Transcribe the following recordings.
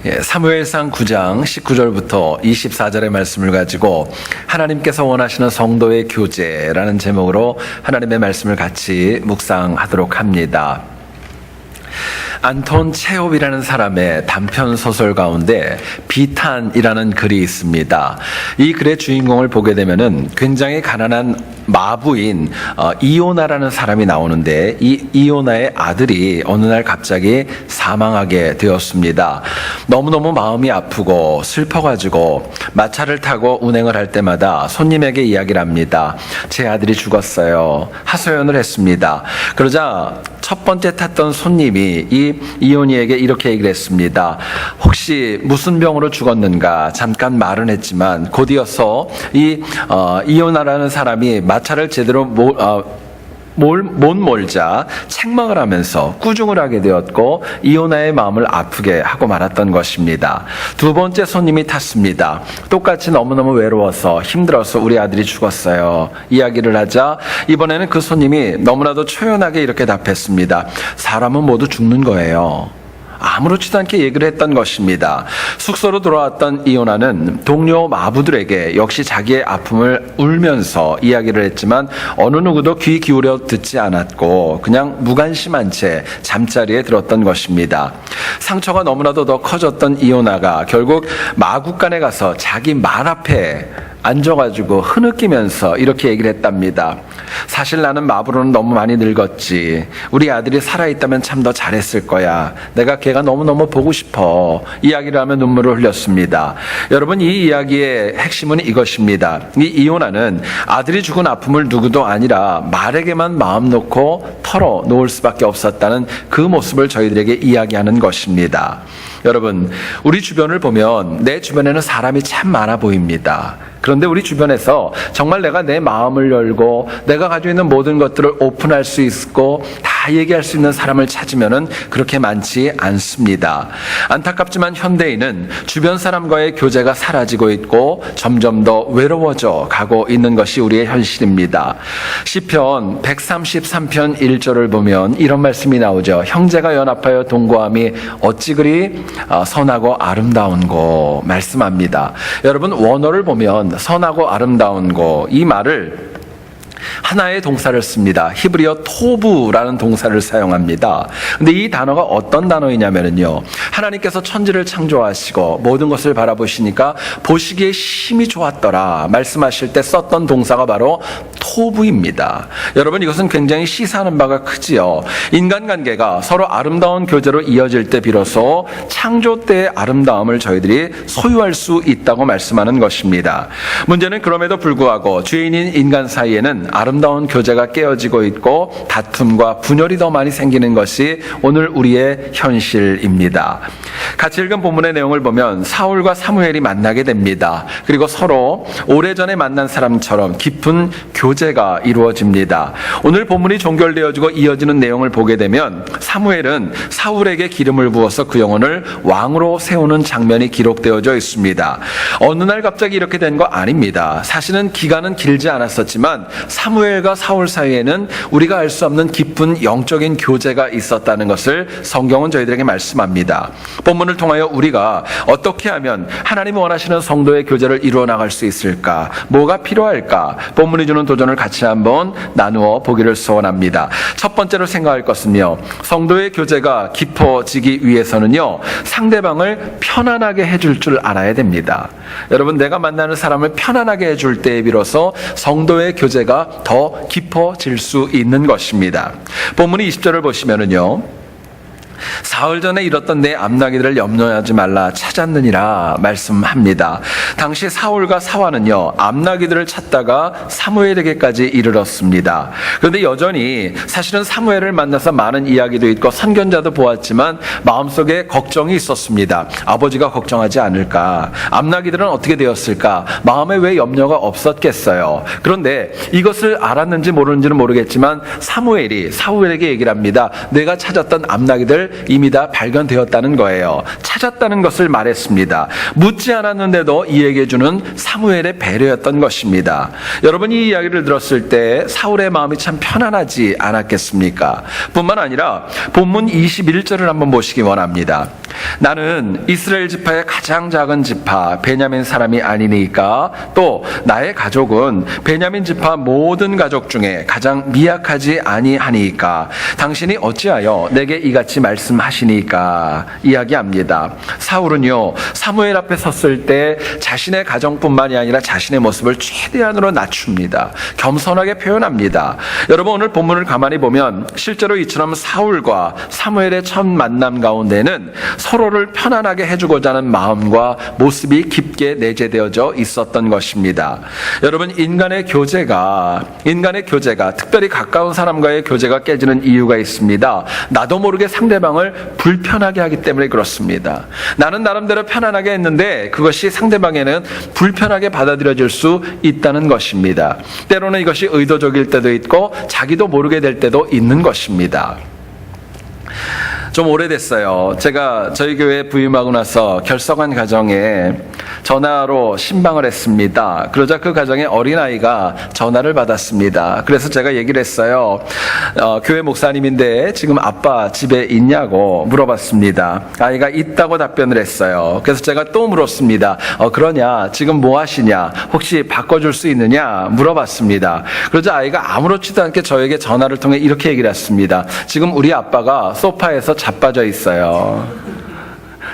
사무엘상 9장 19절부터 24절의 말씀을 가지고 하나님께서 원하시는 성도의 교제라는 제목으로 하나님의 말씀을 같이 묵상하도록 합니다. 안톤 체홉이라는 사람의 단편 소설 가운데 비탄이라는 글이 있습니다. 이 글의 주인공을 보게 되면은 굉장히 가난한 마부인 이오나라는 사람이 나오는데, 이 이오나의 아들이 어느 날 갑자기 사망하게 되었습니다. 너무너무 마음이 아프고 슬퍼가지고 마차를 타고 운행을 할 때마다 손님에게 이야기를 합니다. 제 아들이 죽었어요. 하소연을 했습니다. 그러자 첫 번째 탔던 손님이 이 이오니에게 이렇게 얘기를 했습니다. 혹시 무슨 병으로 죽었는가? 잠깐 말은 했지만 곧 이어서 이 이오나라는 사람이 마차를 제대로 못 몰자 책망을 하면서 꾸중을 하게 되었고 이오나의 마음을 아프게 하고 말았던 것입니다. 두 번째 손님이 탔습니다. 똑같이 너무너무 외로워서 힘들어서 우리 아들이 죽었어요. 이야기를 하자 이번에는 그 손님이 너무나도 초연하게 이렇게 답했습니다. 사람은 모두 죽는 거예요. 아무렇지도 않게 얘기를 했던 것입니다. 숙소로 돌아왔던 이오나는 동료 마부들에게 역시 자기의 아픔을 울면서 이야기를 했지만 어느 누구도 귀 기울여 듣지 않았고 그냥 무관심한 채 잠자리에 들었던 것입니다. 상처가 너무나도 더 커졌던 이오나가 결국 마구간에 가서 자기 말 앞에 앉아가지고 흐느끼면서 이렇게 얘기를 했답니다. 사실 나는 마부로는 너무 많이 늙었지. 우리 아들이 살아있다면 참 더 잘했을 거야. 내가 걔가 너무너무 보고 싶어. 이야기를 하며 눈물을 흘렸습니다. 여러분, 이 이야기의 핵심은 이것입니다. 이 이오나는 아들이 죽은 아픔을 누구도 아니라 말에게만 마음 놓고 털어놓을 수밖에 없었다는 그 모습을 저희들에게 이야기하는 것입니다. 여러분, 우리 주변을 보면 내 주변에는 사람이 참 많아 보입니다. 그런데 우리 주변에서 정말 내가 내 마음을 열고 내가 가지고 있는 모든 것들을 오픈할 수 있고 다 얘기할 수 있는 사람을 찾으면은 그렇게 많지 않습니다. 안타깝지만 현대인은 주변 사람과의 교제가 사라지고 있고 점점 더 외로워져 가고 있는 것이 우리의 현실입니다. 시편 133편 1절을 보면 이런 말씀이 나오죠. 형제가 연합하여 동거함이 어찌 그리 선하고 아름다운고 말씀합니다. 여러분, 원어를 보면 선하고 아름다운 거, 이 말을 하나의 동사를 씁니다. 히브리어 토브라는 동사를 사용합니다. 근데 이 단어가 어떤 단어이냐면요, 하나님께서 천지를 창조하시고 모든 것을 바라보시니까 보시기에 심히 좋았더라 말씀하실 때 썼던 동사가 바로 토브입니다. 여러분, 이것은 굉장히 시사하는 바가 크지요. 인간관계가 서로 아름다운 교제로 이어질 때 비로소 창조 때의 아름다움을 저희들이 소유할 수 있다고 말씀하는 것입니다. 문제는 그럼에도 불구하고 죄인인 인간 사이에는 아름다운 교제가 깨어지고 있고 다툼과 분열이 더 많이 생기는 것이 오늘 우리의 현실입니다. 같이 읽은 본문의 내용을 보면 사울과 사무엘이 만나게 됩니다. 그리고 서로 오래전에 만난 사람처럼 깊은 교제가 이루어집니다. 오늘 본문이 종결되어지고 이어지는 내용을 보게 되면 사무엘은 사울에게 기름을 부어서 그 영혼을 왕으로 세우는 장면이 기록되어져 있습니다. 어느 날 갑자기 이렇게 된 거 아닙니다. 사실은 기간은 길지 않았었지만 사무엘과 사울 사이에는 우리가 알 수 없는 깊은 영적인 교제가 있었다는 것을 성경은 저희들에게 말씀합니다. 본문을 통하여 우리가 어떻게 하면 하나님이 원하시는 성도의 교제를 이루어 나갈 수 있을까? 뭐가 필요할까? 본문이 주는 도전을 같이 한번 나누어 보기를 소원합니다. 첫 번째로 생각할 것은요, 성도의 교제가 깊어지기 위해서는요, 상대방을 편안하게 해줄 줄 알아야 됩니다. 여러분, 내가 만나는 사람을 편안하게 해줄 때에 비로소 성도의 교제가 더 깊어질 수 있는 것입니다. 본문이 20절을 보시면은요, 사흘 전에 잃었던 내 암나기들을 염려하지 말라 찾았느니라 말씀합니다. 당시 사울과 사와는요, 암나기들을 찾다가 사무엘에게까지 이르렀습니다. 그런데 여전히 사실은 사무엘을 만나서 많은 이야기도 있고 선견자도 보았지만 마음속에 걱정이 있었습니다. 아버지가 걱정하지 않을까? 암나기들은 어떻게 되었을까? 마음에 왜 염려가 없었겠어요? 그런데 이것을 알았는지 모르는지는 모르겠지만 사무엘이 사울에게 얘기를 합니다. 내가 찾았던 암나기들 이미 다 발견되었다는 거예요. 찾았다는 것을 말했습니다. 묻지 않았는데도 이야기해 주는 사무엘의 배려였던 것입니다. 여러분, 이 이야기를 들었을 때 사울의 마음이 참 편안하지 않았겠습니까? 뿐만 아니라 본문 21절을 한번 보시기 원합니다. 나는 이스라엘 지파의 가장 작은 지파 베냐민 사람이 아니니까 또 나의 가족은 베냐민 지파 모든 가족 중에 가장 미약하지 아니하니까 당신이 어찌하여 내게 이같이 말씀하시니까 이야기합니다. 사울은요 사무엘 앞에 섰을 때 자신의 가정뿐만이 아니라 자신의 모습을 최대한으로 낮춥니다. 겸손하게 표현합니다. 여러분 오늘 본문을 가만히 보면 실제로 이처럼 사울과 사무엘의 첫 만남 가운데는 서로를 편안하게 해주고자 하는 마음과 모습이 깊게 내재되어져 있었던 것입니다. 여러분 인간의 교제가 특별히 가까운 사람과의 교제가 깨지는 이유가 있습니다. 나도 모르게 상대방을 불편하게 하기 때문에 그렇습니다. 나는 나름대로 편안하게 했는데 그것이 상대방에는 불편하게 받아들여질 수 있다는 것입니다. 때로는 이것이 의도적일 때도 있고 자기도 모르게 될 때도 있는 것입니다. 좀 오래됐어요. 제가 저희 교회에 부임하고 나서 결석한 가정에 전화로 신방을 했습니다. 그러자 그 가정의 어린아이가 전화를 받았습니다. 그래서 제가 얘기를 했어요. 교회 목사님인데 지금 아빠 집에 있냐고 물어봤습니다. 아이가 있다고 답변을 했어요. 그래서 제가 또 물었습니다. 그러냐? 지금 뭐 하시냐? 혹시 바꿔줄 수 있느냐? 물어봤습니다. 그러자 아이가 아무렇지도 않게 저에게 전화를 통해 이렇게 얘기를 했습니다. 지금 우리 아빠가 소파에서 자빠져 있어요.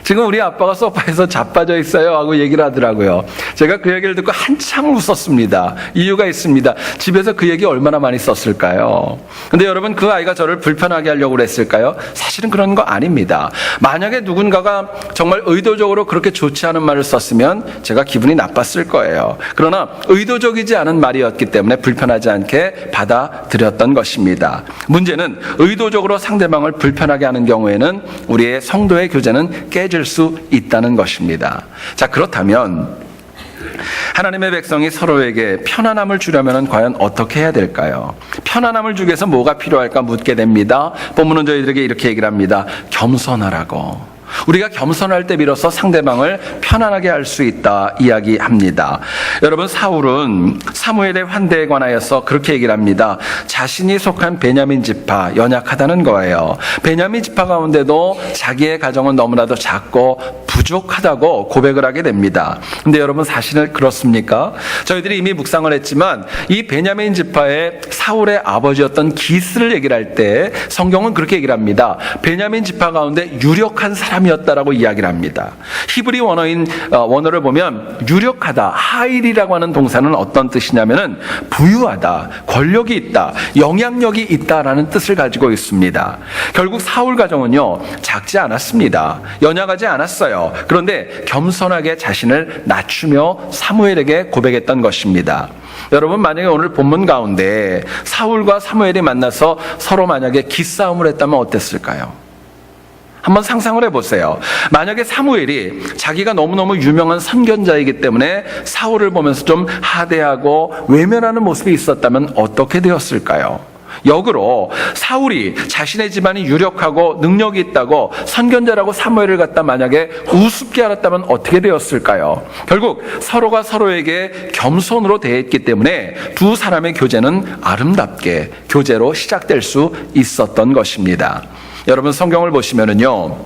지금 우리 아빠가 소파에서 자빠져 있어요 하고 얘기를 하더라고요. 제가 그 얘기를 듣고 한참 웃었습니다. 이유가 있습니다. 집에서 그 얘기 얼마나 많이 썼을까요? 근데 여러분 그 아이가 저를 불편하게 하려고 그랬을까요? 사실은 그런 거 아닙니다. 만약에 누군가가 정말 의도적으로 그렇게 좋지 않은 말을 썼으면 제가 기분이 나빴을 거예요. 그러나 의도적이지 않은 말이었기 때문에 불편하지 않게 받아들였던 것입니다. 문제는 의도적으로 상대방을 불편하게 하는 경우에는 우리의 성도의 교제는 깨질 수 있다는 것입니다. 자, 그렇다면 하나님의 백성이 서로에게 편안함을 주려면 과연 어떻게 해야 될까요? 편안함을 주기 위해서 뭐가 필요할까 묻게 됩니다. 본문은 저희들에게 이렇게 얘기를 합니다. 겸손하라고. 우리가 겸손할 때 비로소 상대방을 편안하게 할 수 있다 이야기합니다. 여러분 사울은 사무엘의 환대에 관하여서 그렇게 얘기를 합니다. 자신이 속한 베냐민 지파 연약하다는 거예요. 베냐민 지파 가운데도 자기의 가정은 너무나도 작고 부족하다고 고백을 하게 됩니다. 근데 여러분 사실은 그렇습니까? 저희들이 이미 묵상을 했지만 이 베냐민 지파의 사울의 아버지였던 기스를 얘기를 할 때 성경은 그렇게 얘기를 합니다. 베냐민 지파 가운데 유력한 사람이었다라고 이야기를 합니다. 히브리 원어를 보면 유력하다, 하일이라고 하는 동사는 어떤 뜻이냐면은 부유하다, 권력이 있다, 영향력이 있다라는 뜻을 가지고 있습니다. 결국 사울 가정은요 작지 않았습니다. 연약하지 않았어요. 그런데 겸손하게 자신을 낮추며 사무엘에게 고백했던 것입니다. 여러분 만약에 오늘 본문 가운데 사울과 사무엘이 만나서 서로 만약에 기싸움을 했다면 어땠을까요? 한번 상상을 해보세요. 만약에 사무엘이 자기가 너무너무 유명한 선견자이기 때문에 사울을 보면서 좀 하대하고 외면하는 모습이 있었다면 어떻게 되었을까요? 역으로 사울이 자신의 집안이 유력하고 능력이 있다고 선견자라고 사무엘을 갖다 만약에 우습게 알았다면 어떻게 되었을까요? 결국 서로가 서로에게 겸손으로 대했기 때문에 두 사람의 교제는 아름답게 교제로 시작될 수 있었던 것입니다. 여러분 성경을 보시면은요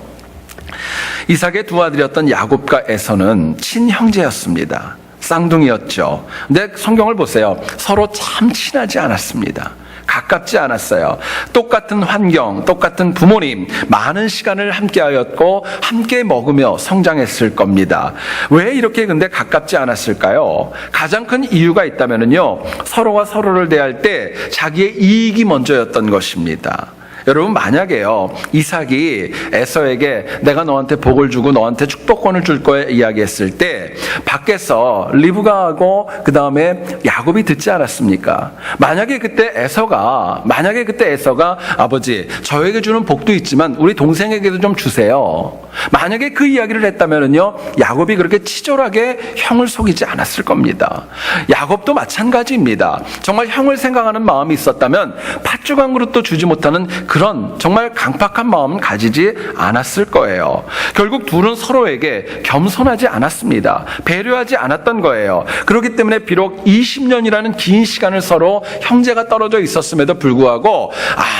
이삭의 두 아들이었던 야곱과 에서는 친형제였습니다. 쌍둥이였죠. 근데 성경을 보세요. 서로 참 친하지 않았습니다. 가깝지 않았어요. 똑같은 환경, 똑같은 부모님, 많은 시간을 함께 하였고 함께 먹으며 성장했을 겁니다. 왜 이렇게 근데 가깝지 않았을까요? 가장 큰 이유가 있다면요 서로가 서로를 대할 때 자기의 이익이 먼저였던 것입니다. 여러분 만약에요 이삭이 에서에게 내가 너한테 복을 주고 너한테 축복권을 줄 거야 이야기했을 때 밖에서 리브가하고 그 다음에 야곱이 듣지 않았습니까? 만약에 그때 에서가 아버지 저에게 주는 복도 있지만 우리 동생에게도 좀 주세요. 만약에 그 이야기를 했다면요 야곱이 그렇게 치졸하게 형을 속이지 않았을 겁니다. 야곱도 마찬가지입니다. 정말 형을 생각하는 마음이 있었다면 팥죽 한 그릇도 주지 못하는 그런 정말 강팍한 마음은 가지지 않았을 거예요. 결국 둘은 서로에게 겸손하지 않았습니다. 배려하지 않았던 거예요. 그렇기 때문에 비록 20년이라는 긴 시간을 서로 형제가 떨어져 있었음에도 불구하고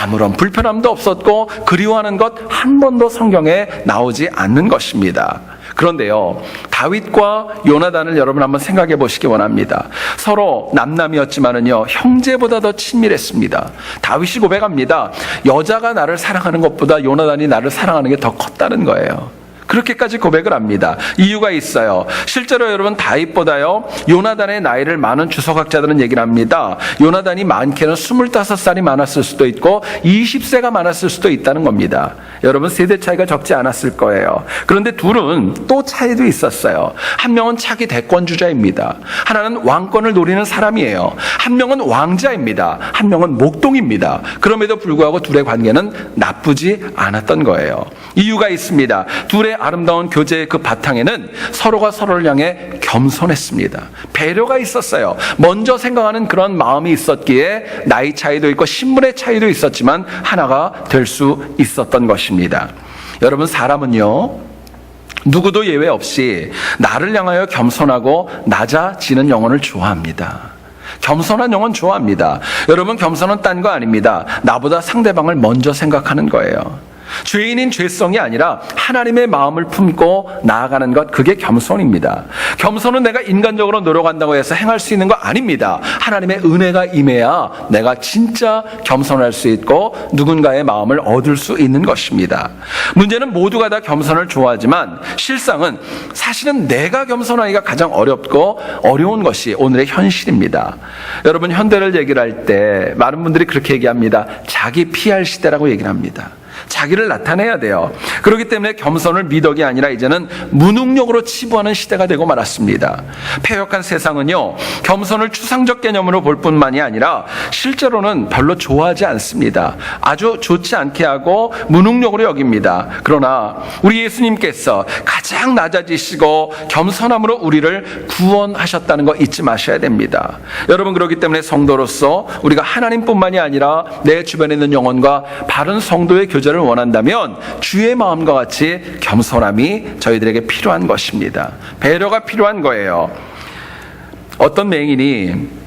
아무런 불편함도 없었고 그리워하는 것 한 번도 성경에 나오지 않는 것입니다. 그런데요, 다윗과 요나단을 여러분 한번 생각해 보시기 원합니다. 서로 남남이었지만은요, 형제보다 더 친밀했습니다. 다윗이 고백합니다. 여자가 나를 사랑하는 것보다 요나단이 나를 사랑하는 게 더 컸다는 거예요. 그렇게까지 고백을 합니다. 이유가 있어요. 실제로 여러분 다윗보다요 요나단의 나이를 많은 주석학자들은 얘기를 합니다. 요나단이 많게는 25살이 많았을 수도 있고 20세가 많았을 수도 있다는 겁니다. 여러분 세대 차이가 적지 않았을 거예요. 그런데 둘은 또 차이도 있었어요. 한 명은 차기 대권주자입니다. 하나는 왕권을 노리는 사람이에요. 한 명은 왕자입니다. 한 명은 목동입니다. 그럼에도 불구하고 둘의 관계는 나쁘지 않았던 거예요. 이유가 있습니다. 둘의 아름다운 교제의 그 바탕에는 서로가 서로를 향해 겸손했습니다. 배려가 있었어요. 먼저 생각하는 그런 마음이 있었기에 나이 차이도 있고 신분의 차이도 있었지만 하나가 될 수 있었던 것입니다. 여러분 사람은요 누구도 예외 없이 나를 향하여 겸손하고 낮아지는 영혼을 좋아합니다. 겸손한 영혼 좋아합니다. 여러분 겸손은 딴 거 아닙니다. 나보다 상대방을 먼저 생각하는 거예요. 죄인인 죄성이 아니라 하나님의 마음을 품고 나아가는 것, 그게 겸손입니다. 겸손은 내가 인간적으로 노력한다고 해서 행할 수 있는 거 아닙니다. 하나님의 은혜가 임해야 내가 진짜 겸손할 수 있고 누군가의 마음을 얻을 수 있는 것입니다. 문제는 모두가 다 겸손을 좋아하지만 실상은 사실은 내가 겸손하기가 가장 어렵고 어려운 것이 오늘의 현실입니다. 여러분 현대를 얘기를 할 때 많은 분들이 그렇게 얘기합니다. 자기 PR 시대라고 얘기를 합니다. 자기를 나타내야 돼요. 그렇기 때문에 겸손을 미덕이 아니라 이제는 무능력으로 치부하는 시대가 되고 말았습니다. 패역한 세상은요 겸손을 추상적 개념으로 볼 뿐만이 아니라 실제로는 별로 좋아하지 않습니다. 아주 좋지 않게 하고 무능력으로 여깁니다. 그러나 우리 예수님께서 가장 낮아지시고 겸손함으로 우리를 구원하셨다는 거 잊지 마셔야 됩니다. 여러분 그렇기 때문에 성도로서 우리가 하나님뿐만이 아니라 내 주변에 있는 영혼과 바른 성도의 교제를 원한다면 주의 마음과 같이 겸손함이 저희들에게 필요한 것입니다. 배려가 필요한 거예요. 어떤 맹인이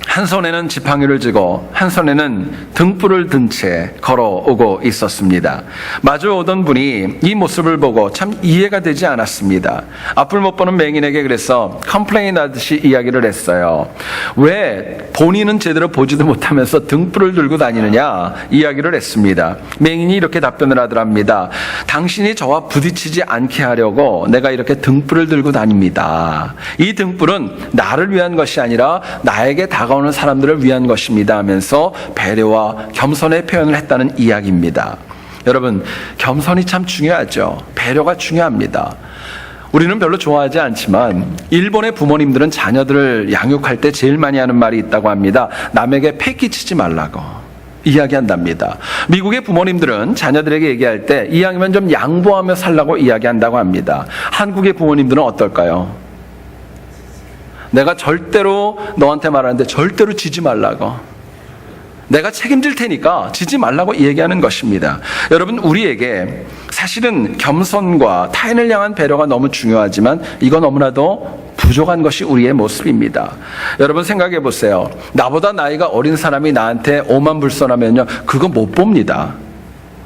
한 손에는 지팡이를 쥐고 한 손에는 등불을 든 채 걸어오고 있었습니다. 마주 오던 분이 이 모습을 보고 참 이해가 되지 않았습니다. 앞을 못 보는 맹인에게 그래서 컴플레인 하듯이 이야기를 했어요. 왜 본인은 제대로 보지도 못하면서 등불을 들고 다니느냐 이야기를 했습니다. 맹인이 이렇게 답변을 하더랍니다. 당신이 저와 부딪히지 않게 하려고 내가 이렇게 등불을 들고 다닙니다. 이 등불은 나를 위한 것이 아니라 나에게 다가오는 사람들을 위한 것입니다 하면서 배려와 겸손의 표현을 했다는 이야기입니다. 여러분 겸손이 참 중요하죠. 배려가 중요합니다. 우리는 별로 좋아하지 않지만 일본의 부모님들은 자녀들을 양육할 때 제일 많이 하는 말이 있다고 합니다. 남에게 패기치지 말라고 이야기한답니다. 미국의 부모님들은 자녀들에게 얘기할 때 이왕이면 좀 양보하며 살라고 이야기한다고 합니다. 한국의 부모님들은 어떨까요? 내가 절대로 너한테 말하는데 절대로 지지 말라고. 내가 책임질 테니까 지지 말라고 얘기하는 것입니다. 여러분 우리에게 사실은 겸손과 타인을 향한 배려가 너무 중요하지만 이거 너무나도 부족한 것이 우리의 모습입니다. 여러분 생각해 보세요. 나보다 나이가 어린 사람이 나한테 오만불선하면요 그거 못 봅니다.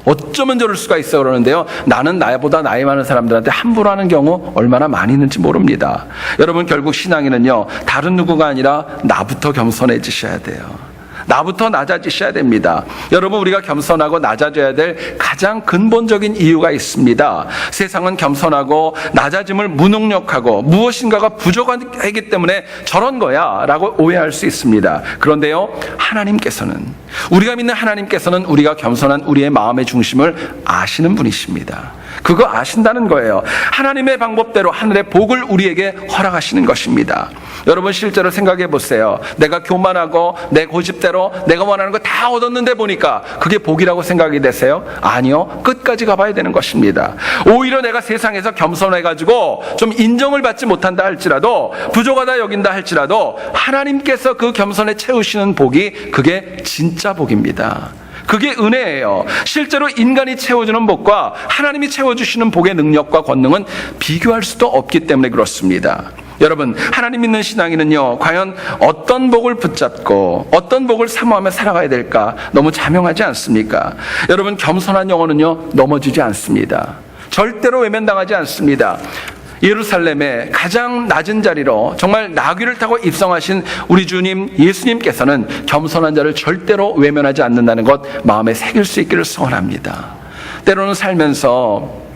어쩌면 저럴 수가 있어 그러는데요. 나는 나보다 나이 많은 사람들한테 함부로 하는 경우 얼마나 많이 있는지 모릅니다. 여러분 결국 신앙인은요. 다른 누구가 아니라 나부터 겸손해지셔야 돼요. 나부터 낮아지셔야 됩니다. 여러분 우리가 겸손하고 낮아져야 될 가장 근본적인 이유가 있습니다. 세상은 겸손하고 낮아짐을 무능력하고 무엇인가가 부족하기 때문에 저런 거야 라고 오해할 수 있습니다. 그런데요 하나님께서는 우리가 믿는 하나님께서는 우리가 겸손한 우리의 마음의 중심을 아시는 분이십니다. 그거 아신다는 거예요. 하나님의 방법대로 하늘의 복을 우리에게 허락하시는 것입니다. 여러분 실제로 생각해 보세요. 내가 교만하고 내 고집대로 내가 원하는 거 다 얻었는데 보니까 그게 복이라고 생각이 되세요? 아니요. 끝까지 가봐야 되는 것입니다. 오히려 내가 세상에서 겸손해가지고 좀 인정을 받지 못한다 할지라도 부족하다 여긴다 할지라도 하나님께서 그 겸손에 채우시는 복이 그게 진짜 복입니다. 그게 은혜예요. 실제로 인간이 채워주는 복과 하나님이 채워주시는 복의 능력과 권능은 비교할 수도 없기 때문에 그렇습니다. 여러분, 하나님 믿는 신앙인은요, 과연 어떤 복을 붙잡고 어떤 복을 사모하며 살아가야 될까 너무 자명하지 않습니까? 여러분, 겸손한 영혼은요, 넘어지지 않습니다. 절대로 외면당하지 않습니다. 예루살렘의 가장 낮은 자리로 정말 나귀를 타고 입성하신 우리 주님 예수님께서는 겸손한 자를 절대로 외면하지 않는다는 것 마음에 새길 수 있기를 소원합니다. 때로는 살면서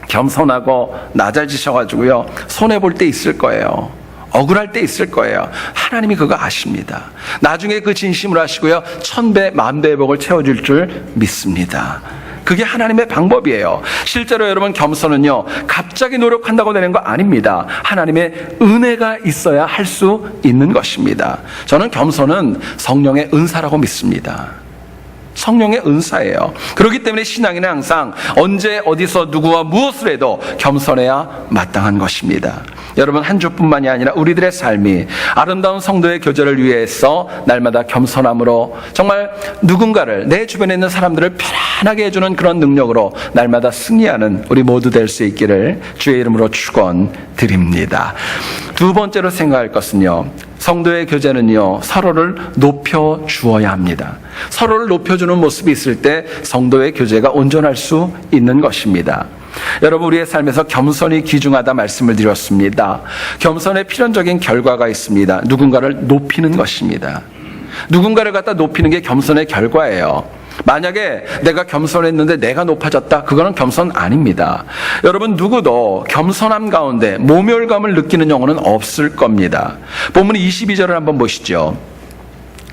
겸손하고 낮아지셔가지고요, 손해볼 때 있을 거예요. 억울할 때 있을 거예요. 하나님이 그거 아십니다. 나중에 그 진심을 아시고요, 1000배 만배의 복을 채워줄 줄 믿습니다. 그게 하나님의 방법이에요. 실제로 여러분, 겸손은요, 갑자기 노력한다고 되는 거 아닙니다. 하나님의 은혜가 있어야 할 수 있는 것입니다. 저는 겸손은 성령의 은사라고 믿습니다. 성령의 은사예요. 그렇기 때문에 신앙인은 항상 언제 어디서 누구와 무엇을 해도 겸손해야 마땅한 것입니다. 여러분, 한 주뿐만이 아니라 우리들의 삶이 아름다운 성도의 교제를 위해서 날마다 겸손함으로 정말 누군가를, 내 주변에 있는 사람들을 편안하게 해주는 그런 능력으로 날마다 승리하는 우리 모두 될 수 있기를 주의 이름으로 축원드립니다. 두 번째로 생각할 것은요, 성도의 교제는요, 서로를 높여 주어야 합니다. 서로를 높여주는 모습이 있을 때 성도의 교제가 온전할 수 있는 것입니다. 여러분, 우리의 삶에서 겸손이 귀중하다 말씀을 드렸습니다. 겸손의 필연적인 결과가 있습니다. 누군가를 높이는 것입니다. 누군가를 갖다 높이는 게 겸손의 결과예요. 만약에 내가 겸손했는데 내가 높아졌다, 그거는 겸손 아닙니다. 여러분, 누구도 겸손함 가운데 모멸감을 느끼는 영혼은 없을 겁니다. 본문 22절을 한번 보시죠.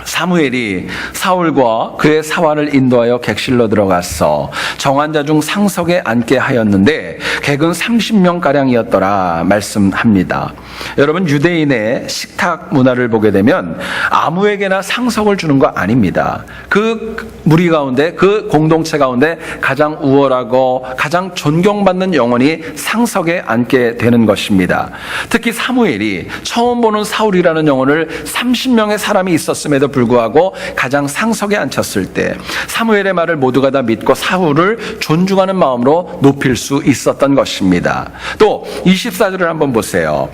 사무엘이 사울과 그의 사환을 인도하여 객실로 들어가서 정한 자 중 상석에 앉게 하였는데 객은 30명가량이었더라 말씀합니다. 여러분, 유대인의 식탁 문화를 보게 되면 아무에게나 상석을 주는 거 아닙니다. 그 무리 가운데, 그 공동체 가운데 가장 우월하고 가장 존경받는 영혼이 상석에 앉게 되는 것입니다. 특히 사무엘이 처음 보는 사울이라는 영혼을 30명의 사람이 있었음에도 불구하고 가장 상석에 앉혔을 때 사무엘의 말을 모두가 다 믿고 사울을 존중하는 마음으로 높일 수 있었던 것입니다. 또 24절을 한번 보세요.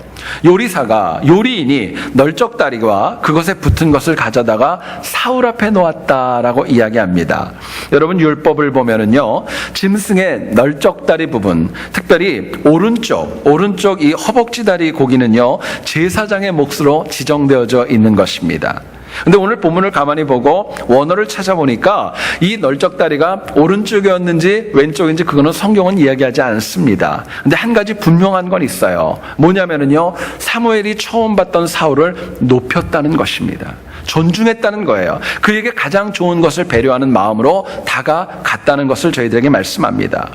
요리인이 널쩍다리와 그것에 붙은 것을 가져다가 사울 앞에 놓았다라고 이야기합니다. 여러분, 율법을 보면은요, 짐승의 널쩍다리 부분, 특별히 오른쪽 이 허벅지 다리 고기는요, 제사장의 몫으로 지정되어져 있는 것입니다. 근데 오늘 본문을 가만히 보고 원어를 찾아보니까 이 널쩍다리가 오른쪽이었는지 왼쪽인지 그거는 성경은 이야기하지 않습니다. 근데 한 가지 분명한 건 있어요. 뭐냐면은요, 사무엘이 처음 봤던 사울을 높였다는 것입니다. 존중했다는 거예요. 그에게 가장 좋은 것을 배려하는 마음으로 다가갔다는 것을 저희들에게 말씀합니다.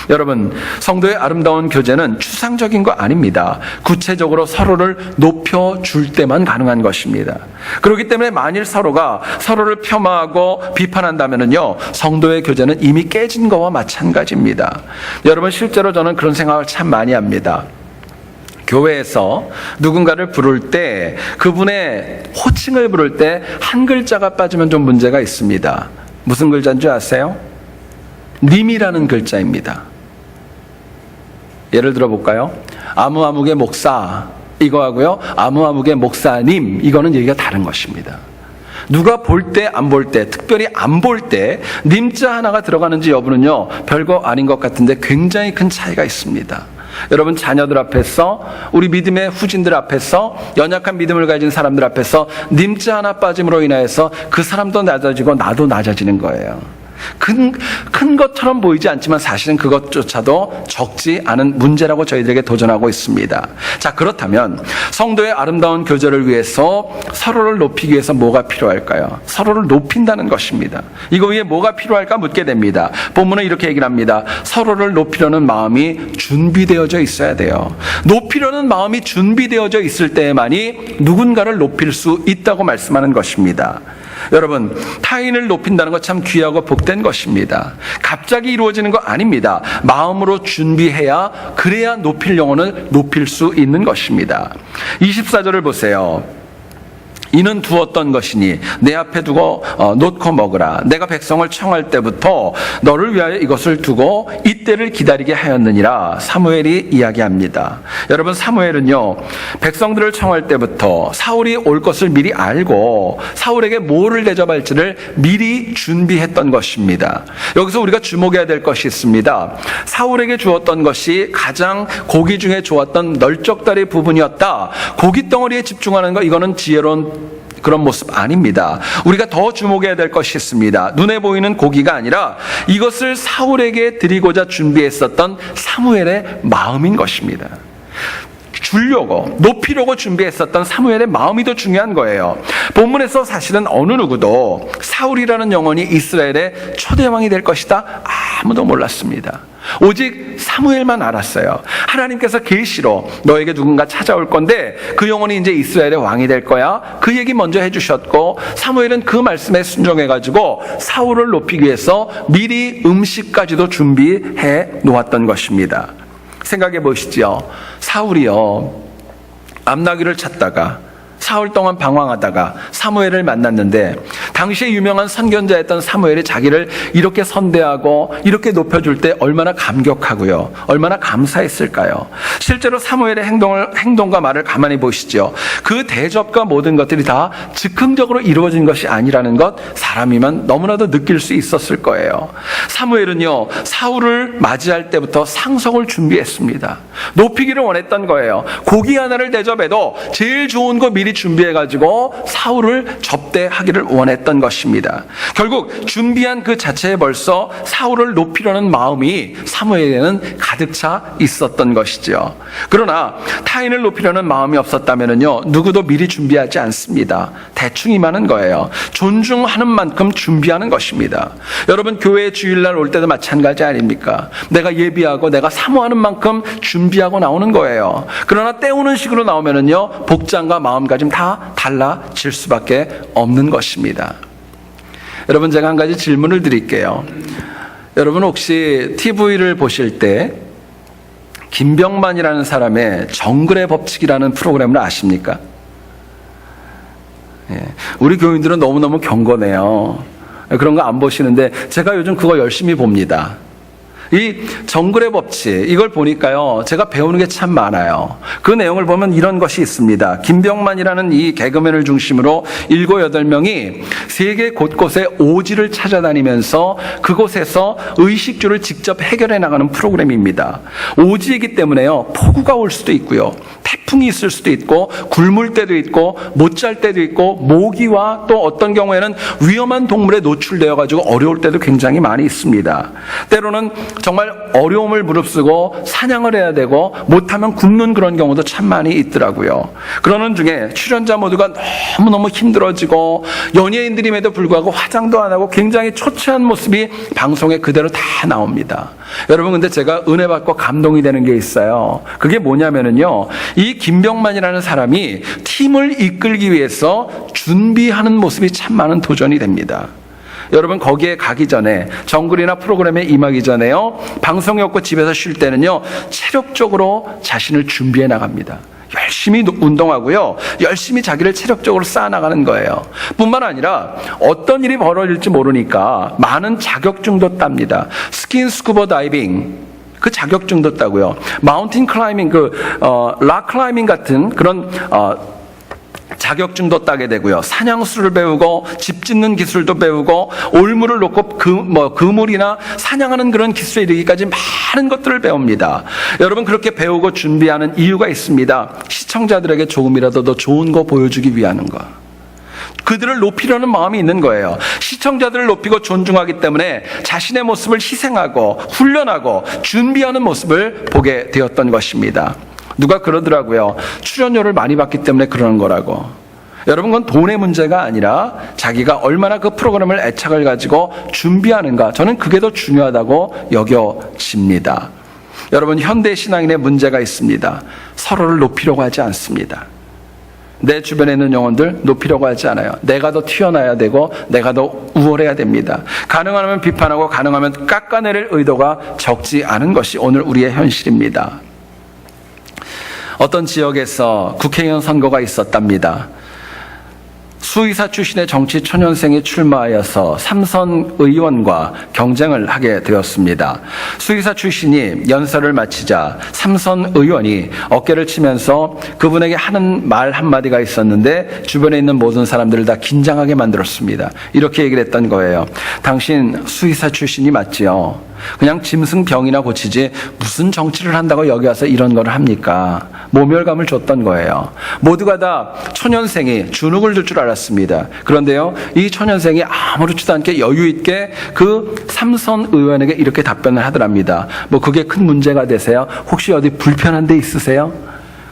여러분, 성도의 아름다운 교제는 추상적인 거 아닙니다. 구체적으로 서로를 높여줄 때만 가능한 것입니다. 그렇기 때문에 만일 서로가 서로를 폄하하고 비판한다면요, 성도의 교제는 이미 깨진 거와 마찬가지입니다. 여러분, 실제로 저는 그런 생각을 참 많이 합니다. 교회에서 누군가를 부를 때, 그분의 호칭을 부를 때 한 글자가 빠지면 좀 문제가 있습니다. 무슨 글자인 줄 아세요? 님이라는 글자입니다. 예를 들어 볼까요? 아무아무개 목사, 이거 하고요, 아무아무개 목사님, 이거는 얘기가 다른 것입니다. 누가 볼 때, 안 볼 때, 특별히 안 볼 때 님자 하나가 들어가는지 여부는요, 별거 아닌 것 같은데 굉장히 큰 차이가 있습니다. 여러분, 자녀들 앞에서, 우리 믿음의 후진들 앞에서, 연약한 믿음을 가진 사람들 앞에서 님자 하나 빠짐으로 인하여서 그 사람도 낮아지고 나도 낮아지는 거예요. 큰 것처럼 보이지 않지만 사실은 그것조차도 적지 않은 문제라고 저희들에게 도전하고 있습니다. 자, 그렇다면 성도의 아름다운 교제를 위해서 서로를 높이기 위해서 뭐가 필요할까요? 서로를 높인다는 것입니다. 이거 위에 뭐가 필요할까 묻게 됩니다. 본문은 이렇게 얘기를 합니다. 서로를 높이려는 마음이 준비되어져 있어야 돼요. 높이려는 마음이 준비되어져 있을 때만이 누군가를 높일 수 있다고 말씀하는 것입니다. 여러분, 타인을 높인다는 것 참 귀하고 복된 것입니다. 갑자기 이루어지는 거 아닙니다. 마음으로 준비해야, 그래야 높일 영혼을 높일 수 있는 것입니다. 24절을 보세요. 이는 두었던 것이니 내 앞에 두고 놓고 먹으라. 내가 백성을 청할 때부터 너를 위하여 이것을 두고 이때를 기다리게 하였느니라. 사무엘이 이야기합니다. 여러분, 사무엘은요, 백성들을 청할 때부터 사울이 올 것을 미리 알고 사울에게 뭐를 대접할지를 미리 준비했던 것입니다. 여기서 우리가 주목해야 될 것이 있습니다. 사울에게 주었던 것이 가장 고기 중에 좋았던 널쩍다리 부분이었다. 고기 덩어리에 집중하는 거, 이거는 지혜로운 그런 모습 아닙니다. 우리가 더 주목해야 될 것이 있습니다. 눈에 보이는 고기가 아니라 이것을 사울에게 드리고자 준비했었던 사무엘의 마음인 것입니다. 주려고, 높이려고 준비했었던 사무엘의 마음이 더 중요한 거예요. 본문에서 사실은 어느 누구도 사울이라는 영혼이 이스라엘의 초대왕이 될 것이다, 아무도 몰랐습니다. 오직 사무엘만 알았어요. 하나님께서 계시로 너에게 누군가 찾아올 건데 그 영혼이 이제 이스라엘의 왕이 될 거야, 그 얘기 먼저 해주셨고, 사무엘은 그 말씀에 순종해가지고 사울을 높이기 위해서 미리 음식까지도 준비해 놓았던 것입니다. 생각해 보시죠. 사울이요, 암나귀를 찾다가 사흘 동안 방황하다가 사무엘을 만났는데, 당시에 유명한 선견자였던 사무엘이 자기를 이렇게 선대하고 이렇게 높여줄 때 얼마나 감격하고요, 얼마나 감사했을까요? 실제로 사무엘의 행동과 말을 가만히 보시죠. 그 대접과 모든 것들이 다 즉흥적으로 이루어진 것이 아니라는 것, 사람이면 너무나도 느낄 수 있었을 거예요. 사무엘은요, 사울을 맞이할 때부터 상석을 준비했습니다. 높이기를 원했던 거예요. 고기 하나를 대접해도 제일 좋은 거 미리 준비해가지고 사울을 접대하기를 원했던 것입니다. 결국 준비한 그 자체에 벌써 사울을 높이려는 마음이 사무엘에는 가득 차 있었던 것이죠. 그러나 타인을 높이려는 마음이 없었다면요, 누구도 미리 준비하지 않습니다. 대충 임하는 거예요. 존중하는 만큼 준비하는 것입니다. 여러분, 교회 주일날 올 때도 마찬가지 아닙니까? 내가 예비하고 내가 사모하는 만큼 준비하고 나오는 거예요. 그러나 때우는 식으로 나오면요, 복장과 마음가짐 다 달라질 수밖에 없는 것입니다. 여러분, 제가 한 가지 질문을 드릴게요. 여러분, 혹시 TV를 보실 때 김병만이라는 사람의 정글의 법칙이라는 프로그램을 아십니까? 예, 우리 교인들은 너무너무 경건해요. 그런 거 안 보시는데 제가 요즘 그거 열심히 봅니다. 이 정글의 법칙, 이걸 보니까요, 제가 배우는 게 참 많아요. 그 내용을 보면 이런 것이 있습니다. 김병만이라는 이 개그맨을 중심으로 7, 8명이 세계 곳곳에 오지를 찾아다니면서 그곳에서 의식주를 직접 해결해 나가는 프로그램입니다. 오지이기 때문에요, 폭우가 올 수도 있고요, 태풍이 있을 수도 있고, 굶을 때도 있고, 못 잘 때도 있고, 모기와 또 어떤 경우에는 위험한 동물에 노출되어 가지고 어려울 때도 굉장히 많이 있습니다. 때로는 정말 어려움을 무릅쓰고 사냥을 해야 되고 못하면 굶는 그런 경우도 참 많이 있더라고요. 그러는 중에 출연자 모두가 너무너무 힘들어지고 연예인들임에도 불구하고 화장도 안 하고 굉장히 초췌한 모습이 방송에 그대로 다 나옵니다. 여러분, 근데 제가 은혜 받고 감동이 되는 게 있어요. 그게 뭐냐면은요, 이 김병만이라는 사람이 팀을 이끌기 위해서 준비하는 모습이 참 많은 도전이 됩니다. 여러분, 거기에 가기 전에, 정글이나 프로그램에 임하기 전에요, 방송이 없고 집에서 쉴 때는요, 체력적으로 자신을 준비해 나갑니다. 열심히 운동하고요, 열심히 자기를 체력적으로 쌓아나가는 거예요. 뿐만 아니라 어떤 일이 벌어질지 모르니까 많은 자격증도 땁니다. 스킨스쿠버 다이빙, 그 자격증도 따고요, 마운틴 클라이밍, 락 클라이밍 같은 그런 자격증도 따게 되고요, 사냥수를 배우고 집 짓는 기술도 배우고 올물을 놓고 그물이나 사냥하는 그런 기술에 이르기까지 많은 것들을 배웁니다. 여러분, 그렇게 배우고 준비하는 이유가 있습니다. 시청자들에게 조금이라도 더 좋은 거 보여주기 위한 거, 그들을 높이려는 마음이 있는 거예요. 시청자들을 높이고 존중하기 때문에 자신의 모습을 희생하고 훈련하고 준비하는 모습을 보게 되었던 것입니다. 누가 그러더라고요. 출연료를 많이 받기 때문에 그러는 거라고. 여러분, 그건 돈의 문제가 아니라 자기가 얼마나 그 프로그램을 애착을 가지고 준비하는가, 저는 그게 더 중요하다고 여겨집니다. 여러분, 현대 신앙인의 문제가 있습니다. 서로를 높이려고 하지 않습니다. 내 주변에 있는 영혼들 높이려고 하지 않아요. 내가 더 튀어나야 되고 내가 더 우월해야 됩니다. 가능하면 비판하고 가능하면 깎아내릴 의도가 적지 않은 것이 오늘 우리의 현실입니다. 어떤 지역에서 국회의원 선거가 있었답니다. 수의사 출신의 정치 초년생이 출마하여서 삼선 의원과 경쟁을 하게 되었습니다. 수의사 출신이 연설을 마치자 삼선 의원이 어깨를 치면서 그분에게 하는 말 한마디가 있었는데 주변에 있는 모든 사람들을 다 긴장하게 만들었습니다. 이렇게 얘기를 했던 거예요. 당신 수의사 출신이 맞지요? 그냥 짐승병이나 고치지 무슨 정치를 한다고 여기 와서 이런 걸 합니까? 모멸감을 줬던 거예요. 모두가 다 초년생이 주눅을 들 줄 알았습니다. 그런데요, 이 초년생이 아무렇지도 않게 여유 있게 그 삼선 의원에게 이렇게 답변을 하더랍니다. 뭐 그게 큰 문제가 되세요? 혹시 어디 불편한 데 있으세요?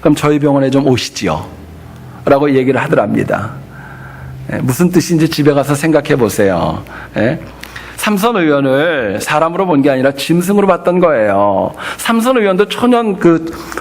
그럼 저희 병원에 좀 오시지요 라고 얘기를 하더랍니다. 무슨 뜻인지 집에 가서 생각해 보세요. 삼선 의원을 사람으로 본 게 아니라 짐승으로 봤던 거예요. 삼선 의원도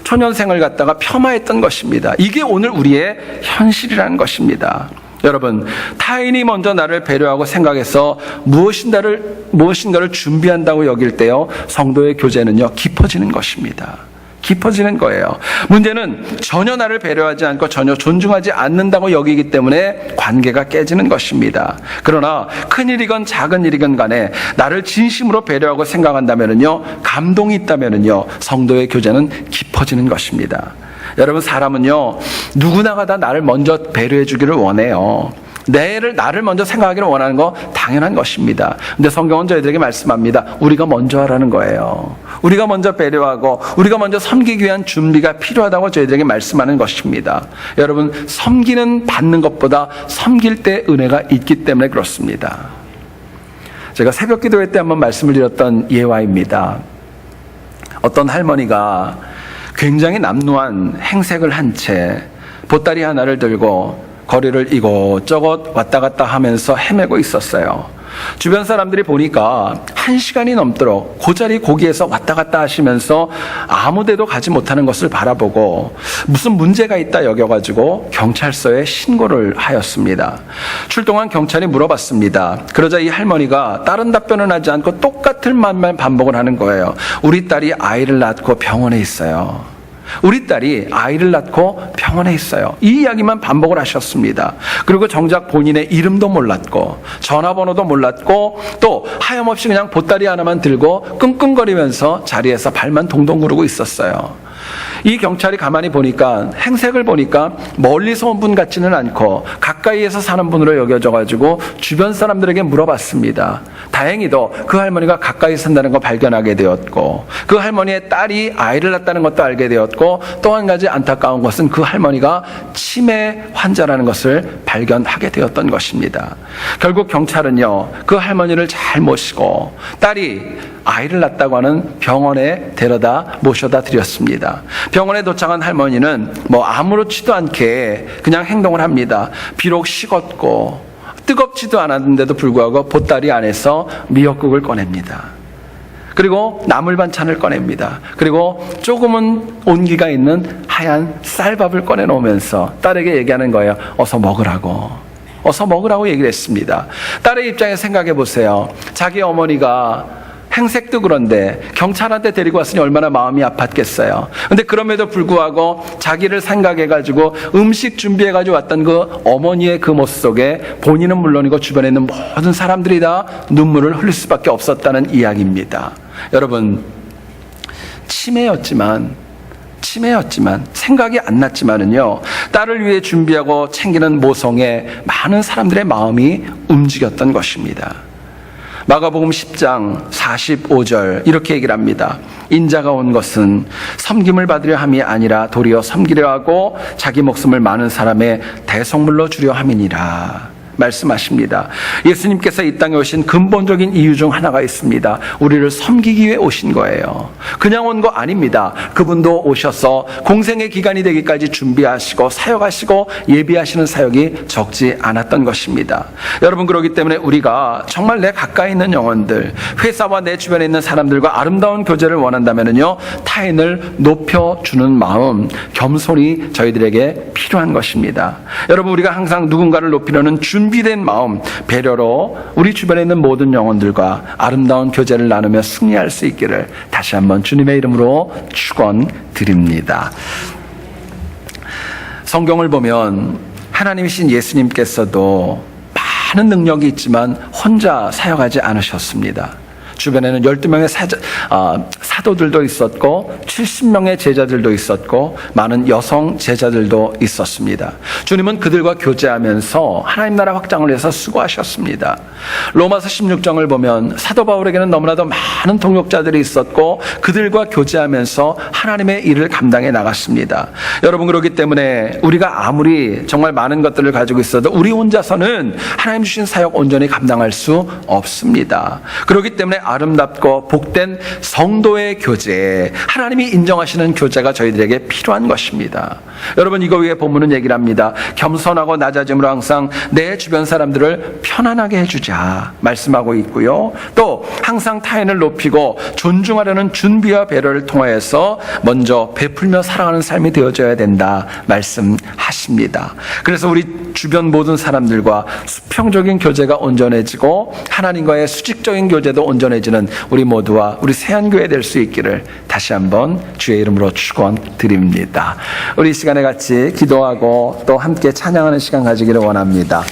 초년생을 갖다가 폄하했던 것입니다. 이게 오늘 우리의 현실이라는 것입니다. 여러분, 타인이 먼저 나를 배려하고 생각해서 무엇인가를 준비한다고 여길 때요, 성도의 교제는요, 깊어지는 것입니다. 깊어지는 거예요. 문제는 전혀 나를 배려하지 않고 전혀 존중하지 않는다고 여기기 때문에 관계가 깨지는 것입니다. 그러나 큰일이건 작은 일이건 간에 나를 진심으로 배려하고 생각한다면요, 감동이 있다면요, 성도의 교제는 깊어지는 것입니다. 여러분, 사람은요, 누구나가 다 나를 먼저 배려해 주기를 원해요. 나를 먼저 생각하기를 원하는 거 당연한 것입니다. 근데 성경은 저희들에게 말씀합니다. 우리가 먼저 하라는 거예요. 우리가 먼저 배려하고 우리가 먼저 섬기기 위한 준비가 필요하다고 저희들에게 말씀하는 것입니다. 여러분, 섬기는 받는 것보다 섬길 때 은혜가 있기 때문에 그렇습니다. 제가 새벽 기도회 때 한번 말씀을 드렸던 예화입니다. 어떤 할머니가 굉장히 남루한 행색을 한 채 보따리 하나를 들고 거리를 이곳저곳 왔다 갔다 하면서 헤매고 있었어요. 주변 사람들이 보니까 1시간이 넘도록 고기에서 왔다 갔다 하시면서 아무데도 가지 못하는 것을 바라보고 무슨 문제가 있다 여겨가지고 경찰서에 신고를 하였습니다. 출동한 경찰이 물어봤습니다. 그러자 이 할머니가 다른 답변은 하지 않고 똑같은 말만 반복을 하는 거예요. 우리 딸이 아이를 낳고 병원에 있어요. 우리 딸이 아이를 낳고 병원에 있어요. 이 이야기만 반복을 하셨습니다. 그리고 정작 본인의 이름도 몰랐고 전화번호도 몰랐고 또 하염없이 그냥 보따리 하나만 들고 끙끙거리면서 자리에서 발만 동동 구르고 있었어요. 이 경찰이 가만히 보니까 행색을 보니까 멀리서 온 분 같지는 않고 가까이에서 사는 분으로 여겨져가지고 주변 사람들에게 물어봤습니다. 다행히도 그 할머니가 가까이 산다는 거 발견하게 되었고 그 할머니의 딸이 아이를 낳았다는 것도 알게 되었고 또 한 가지 안타까운 것은 그 할머니가 치매 환자라는 것을 발견하게 되었던 것입니다. 결국 경찰은요, 그 할머니를 잘 모시고 딸이 아이를 낳았다고 하는 병원에 모셔다 드렸습니다. 병원에 도착한 할머니는 아무렇지도 않게 그냥 행동을 합니다. 비록 식었고 뜨겁지도 않았는데도 불구하고 보따리 안에서 미역국을 꺼냅니다. 그리고 나물 반찬을 꺼냅니다. 그리고 조금은 온기가 있는 하얀 쌀밥을 꺼내놓으면서 딸에게 얘기하는 거예요. 어서 먹으라고 얘기를 했습니다. 딸의 입장에 생각해 보세요. 자기 어머니가 행색도 그런데 경찰한테 데리고 왔으니 얼마나 마음이 아팠겠어요. 근데 그럼에도 불구하고 자기를 생각해가지고 음식 준비해가지고 왔던 그 어머니의 그 모습 속에 본인은 물론이고 주변에 있는 모든 사람들이 다 눈물을 흘릴 수밖에 없었다는 이야기입니다. 여러분, 치매였지만 생각이 안 났지만은요, 딸을 위해 준비하고 챙기는 모성에 많은 사람들의 마음이 움직였던 것입니다. 마가복음 10장 45절 이렇게 얘기를 합니다. 인자가 온 것은 섬김을 받으려 함이 아니라 도리어 섬기려 하고 자기 목숨을 많은 사람의 대속물로 주려 함이니라 말씀하십니다. 예수님께서 이 땅에 오신 근본적인 이유 중 하나가 있습니다. 우리를 섬기기 위해 오신 거예요. 그냥 온 거 아닙니다. 그분도 오셔서 공생의 기간이 되기까지 준비하시고 사역하시고 예비하시는 사역이 적지 않았던 것입니다. 여러분, 그렇기 때문에 우리가 정말 내 가까이 있는 영혼들, 회사와 내 주변에 있는 사람들과 아름다운 교제를 원한다면요, 타인을 높여주는 마음, 겸손이 저희들에게 필요한 것입니다. 여러분, 우리가 항상 누군가를 높이려는 준비된 마음, 배려로 우리 주변에 있는 모든 영혼들과 아름다운 교제를 나누며 승리할 수 있기를 다시 한번 주님의 이름으로 축원드립니다. 성경을 보면 하나님이신 예수님께서도 많은 능력이 있지만 혼자 사역하지 않으셨습니다. 주변에는 12명의 사도들도 있었고 70명의 제자들도 있었고 많은 여성 제자들도 있었습니다. 주님은 그들과 교제하면서 하나님 나라 확장을 위해서 수고하셨습니다. 로마서 16장을 보면 사도 바울에게는 너무나도 많은 동역자들이 있었고 그들과 교제하면서 하나님의 일을 감당해 나갔습니다. 여러분, 그렇기 때문에 우리가 아무리 정말 많은 것들을 가지고 있어도 우리 혼자서는 하나님 주신 사역 온전히 감당할 수 없습니다. 그렇기 때문에 아름답고 복된 성도의 교제, 하나님이 인정하시는 교제가 저희들에게 필요한 것입니다. 여러분, 이거 위에 본문은 얘기를 합니다. 겸손하고 낮아짐으로 항상 내 주변 사람들을 편안하게 해주자 말씀하고 있고요. 또 항상 타인을 높이고 존중하려는 준비와 배려를 통하여서 먼저 베풀며 살아가는 삶이 되어져야 된다 말씀하십니다. 그래서 우리 주변 모든 사람들과 수평적인 교제가 온전해지고 하나님과의 수직적인 교제도 온전해지는 우리 모두와 우리 세안교회 될 수 있기를 다시 한번 주의 이름으로 축원드립니다. 우리 이 시간에 같이 기도하고 또 함께 찬양하는 시간 가지기를 원합니다.